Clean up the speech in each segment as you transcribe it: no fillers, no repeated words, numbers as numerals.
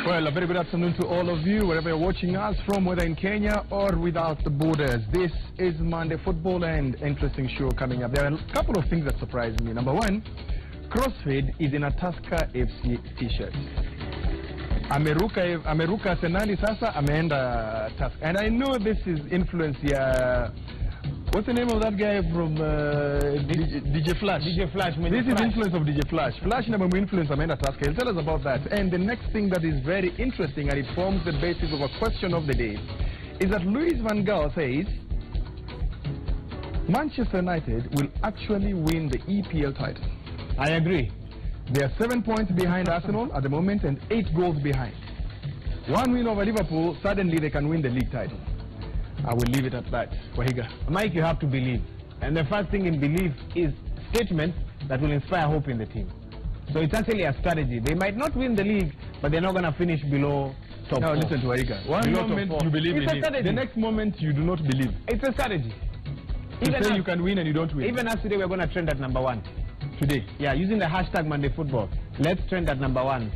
Well, a very good afternoon to all of you, wherever you're watching us from, whether in Kenya or without the borders. This is Monday Football, and interesting show coming up. There are a couple of things that surprised me. Number one, CrossFit is in a Tusker FC t-shirt. Ameruka Senali sasa ameenda Tusker. And I know this is influence what's the name of that guy from DJ Flash? DJ Flash. This is influence of DJ Flash. Flash number influence ameenda Tusker. He'll tell us about that. And the next thing that is very interesting, and it forms the basis of a question of the day, is that Louis van Gaal says Manchester United will actually win the EPL title. I agree. They are 7 points behind Arsenal at the moment and 8 goals behind. One win over Liverpool, suddenly they can win the league title. I will leave it at that. Wahiga. Mike, you have to believe. And the first thing in belief is statements that will inspire hope in the team. So it's actually a strategy. They might not win the league, but they're not going to finish below top 4. Now listen to Wahiga. One moment you believe in it. The next moment you do not believe. It's a strategy. Even say you can win and you don't win. Even us today, we're going to trend at number 1. Today? Yeah, using the hashtag Monday Football. Let's trend at number 1.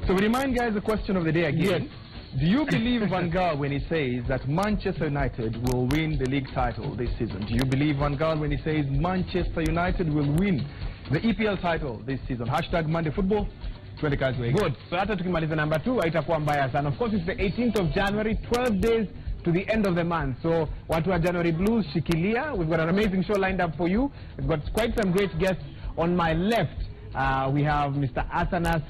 So we remind guys the question of the day again. Yes. Do you believe Van Gaal when he says that Manchester United will win the league title this season? Do you believe Van Gaal when he says Manchester United will win the EPL title this season? Hashtag Monday Football. Good. So after tukimaliza number 2, haitakuwa mbaya sana. Of course, it's the 18th of January, 12 days to the end of the month. So watu wa January Blues, shikilia. We've got an amazing show lined up for you. We've got quite some great guests. On my left, we have Mr. Athanas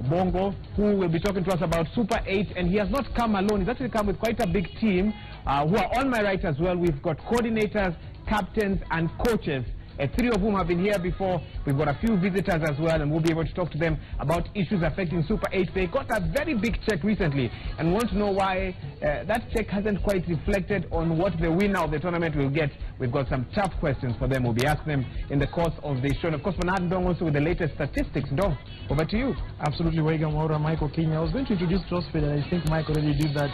Bongo, who will be talking to us about Super 8, and he has not come alone. He's actually come with quite a big team who are on my right as well. We've got coordinators, captains, and coaches. 3 of whom have been here before. We've got a few visitors as well, and we'll be able to talk to them about issues affecting Super 8. They got a very big check recently and want to know why that check hasn't quite reflected on what the winner of the tournament will get. We've got some tough questions for them. We'll be asking them in the course of the show. And of course, Bernard Dong also with the latest statistics. Dong, over to you. Absolutely, Waiga Maura, Michael Kenya. I was going to introduce CrossFit, and I think Mike already did that.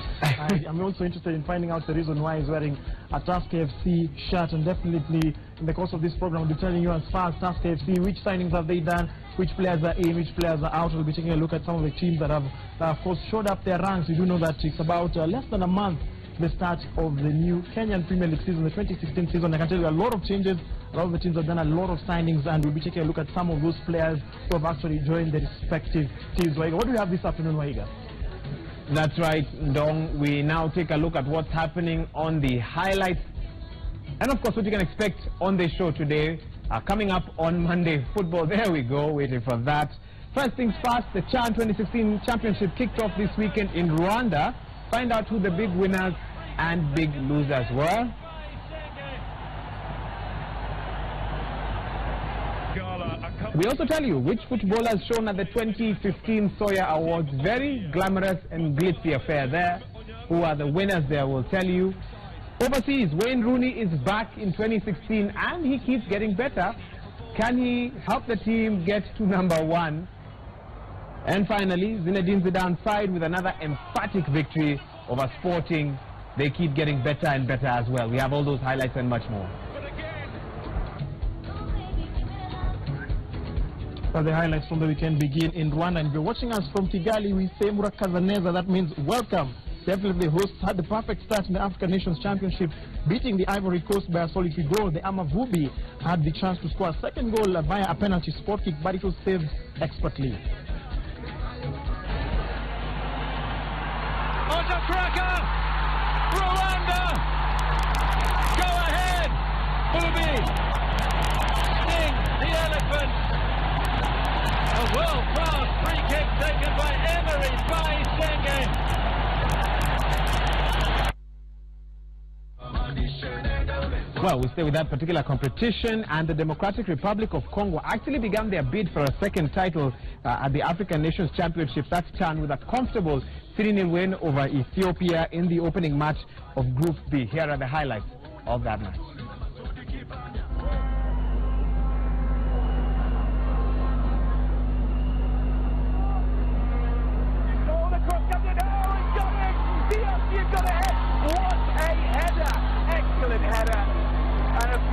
I'm also interested in finding out the reason why he's wearing a Tusker FC shirt, and definitely in the course of this program, I'll be telling you as far as Tusker FC, which signings have they done, which players are in, which players are out. We'll be taking a look at some of the teams that have, of course, showed up their ranks. You do know that it's about less than a month the start of the new Kenyan Premier League season, the 2016 season. I can tell you a lot of changes. A lot of the teams have done a lot of signings, and we'll be taking a look at some of those players who have actually joined their respective teams. Waiga, what do we have this afternoon, Waiga? That's right, Dong. We now take a look at what's happening on the highlights. And of course, what you can expect on the show today, coming up on Monday Football. There we go, waiting for that. First things first, the CHAN 2016 Championship kicked off this weekend in Rwanda. Find out who the big winners and big losers were. We also tell you which footballers shown at the 2015 Sawyer Awards. Very glamorous and glitzy affair there. Who are the winners there, we'll tell you. Overseas, Wayne Rooney is back in 2016 and he keeps getting better. Can he help the team get to number 1? And finally, Zinedine Zidane's side with another emphatic victory over Sporting. They keep getting better and better as well. We have all those highlights and much more. Well, the highlights from the weekend begin in Rwanda, and if you're watching us from Kigali, we say Murakazaneza. That means welcome. Definitely the hosts had the perfect start in the African Nations Championship, beating the Ivory Coast by a solitary goal. The Amavubi had the chance to score a second goal via a penalty spot kick, but it was saved expertly. Rwanda! Go ahead! Bubi! Sting the elephant! A world-class free kick taken by Emery by Senge. Well, we stay with that particular competition, and the Democratic Republic of Congo actually began their bid for a second title at the African Nations Championship. That's CHAN with a comfortable 3-0 win over Ethiopia in the opening match of Group B. Here are the highlights of that match.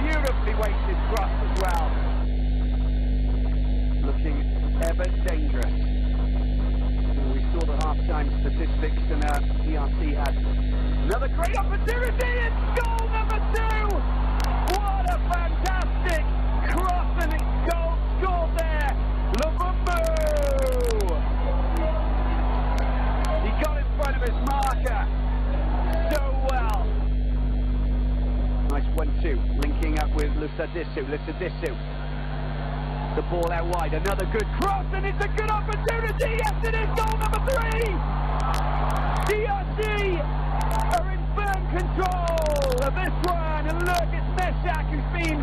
Beautifully weighted thrust as well. Looking ever dangerous. We saw the half time statistics, and DRC had another great opportunity. It's goal number 2. What a fantastic cross and goal scored there. Luvumbu. He got in front of his marker so well. Nice 1-2, linking up with Lusadisu. The ball out wide, another good cross, and it's a good opportunity. Yes, it is goal number 3. DRC are in firm control of this one, and look, it's Meshak who's been,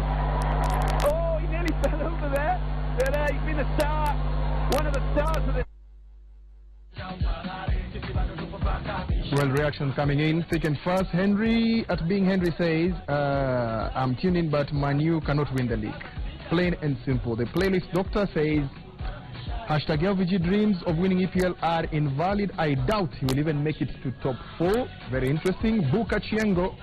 oh, he nearly fell over there, but he's been the star, one of the stars of this. Well, reactions coming in thick and fast. Henry at Being Henry says, I'm tuning, but Manu cannot win the league. Plain and simple. The playlist doctor says, hashtag LVG dreams of winning EPL are invalid. I doubt he will even make it to top 4. Very interesting. Buka Chiengo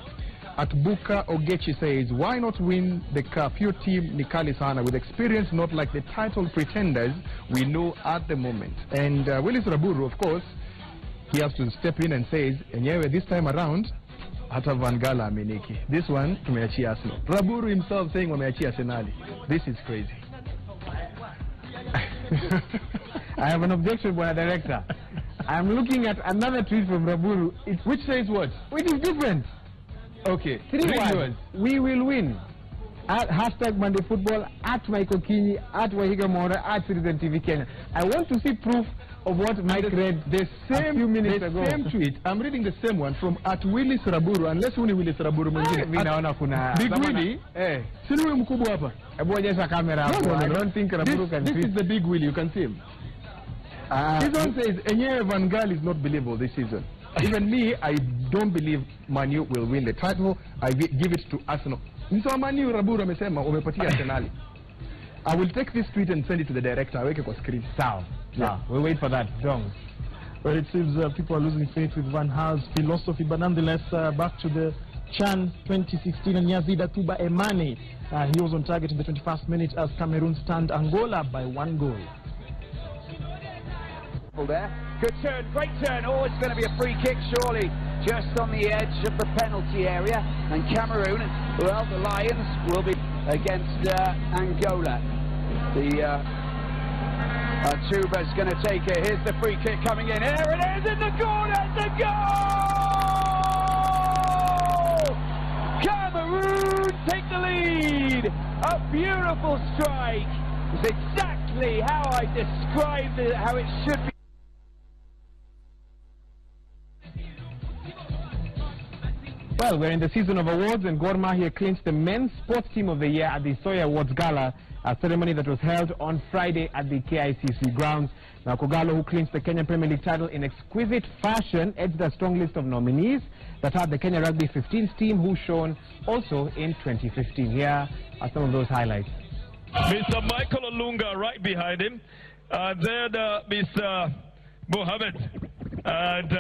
at Buka Ogechi says, why not win the cup? Your team Nikali Sana with experience, not like the title pretenders we know at the moment. And Willis Raburu, of course, he has to step in and says, anyway, this time around, hata Van Gala ameniki. This one, tumeachia Arsenal. Raburu himself saying wameachia Arsenal. This is crazy. I have an objection, Boy Director. I'm looking at another tweet from Raburu. Which says what? Which is different. Okay. 3 words. We will win. At hashtag Monday Football, at Michael Kinyi, at Wahiga Mora, at Citizen TV Kenya. I want to see proof of what Mike read the same, a few minutes ago. The same tweet. I'm reading the same one from at Willis Raburu, unless only Willis Raburu mwingine. Naona kuna Big Willy. Sini huyo mkubwa hapa. Hebu onyesha kamera hapo. I don't think Raburu can This is the Big Willy, you can see him. This one says, Enyewe Van Gaal is not believable this season. Even me, I don't believe Manu will win the title. I give it to Arsenal. So Manu Raburu amesema umepatia Arsenal. I will take this tweet and send it to the director. Aweke kwa screen. Sawa. Yeah. We'll wait for that. John. Well, it seems people are losing faith with Van Gaal's philosophy, but nonetheless, back to the Chan 2016 and Yazida Tuba Emane. He was on target in the 21st minute as Cameroon stunned Angola by 1 goal. There. Good turn, great turn. Oh, it's going to be a free kick, surely. Just on the edge of the penalty area. And Cameroon, well, the Lions will be against Angola. The Tuba's going to take it. Here's the free kick coming in. Here it is in the corner. It's a goal! Cameroon take the lead. A beautiful strike. It's exactly how I described it, how it should be. Well, we're in the season of awards, and Gor Mahia clinched the Men's Sports Team of the Year at the Soya Awards Gala, a ceremony that was held on Friday at the KICC grounds. Now, Kogalo, who clinched the Kenyan Premier League title in exquisite fashion, edged a strong list of nominees that had the Kenya Rugby 15s team, who shone also in 2015. Here are some of those highlights. Mr. Michael Olunga right behind him. Then Mr. Mohammed. And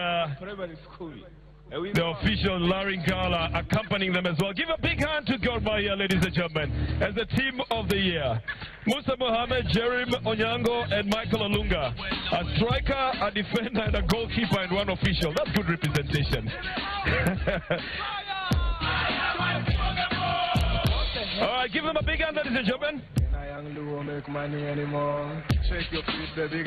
the official Larry Gala accompanying them as well. Give a big hand to Gor Mahia, ladies and gentlemen, as the team of the year. Musa Mohammed, Jerim Onyango, and Michael Olunga. A striker, a defender, and a goalkeeper, and one official. That's good representation. All right, give them a big hand, ladies and gentlemen. I don't make money anymore. Shake your feet, baby,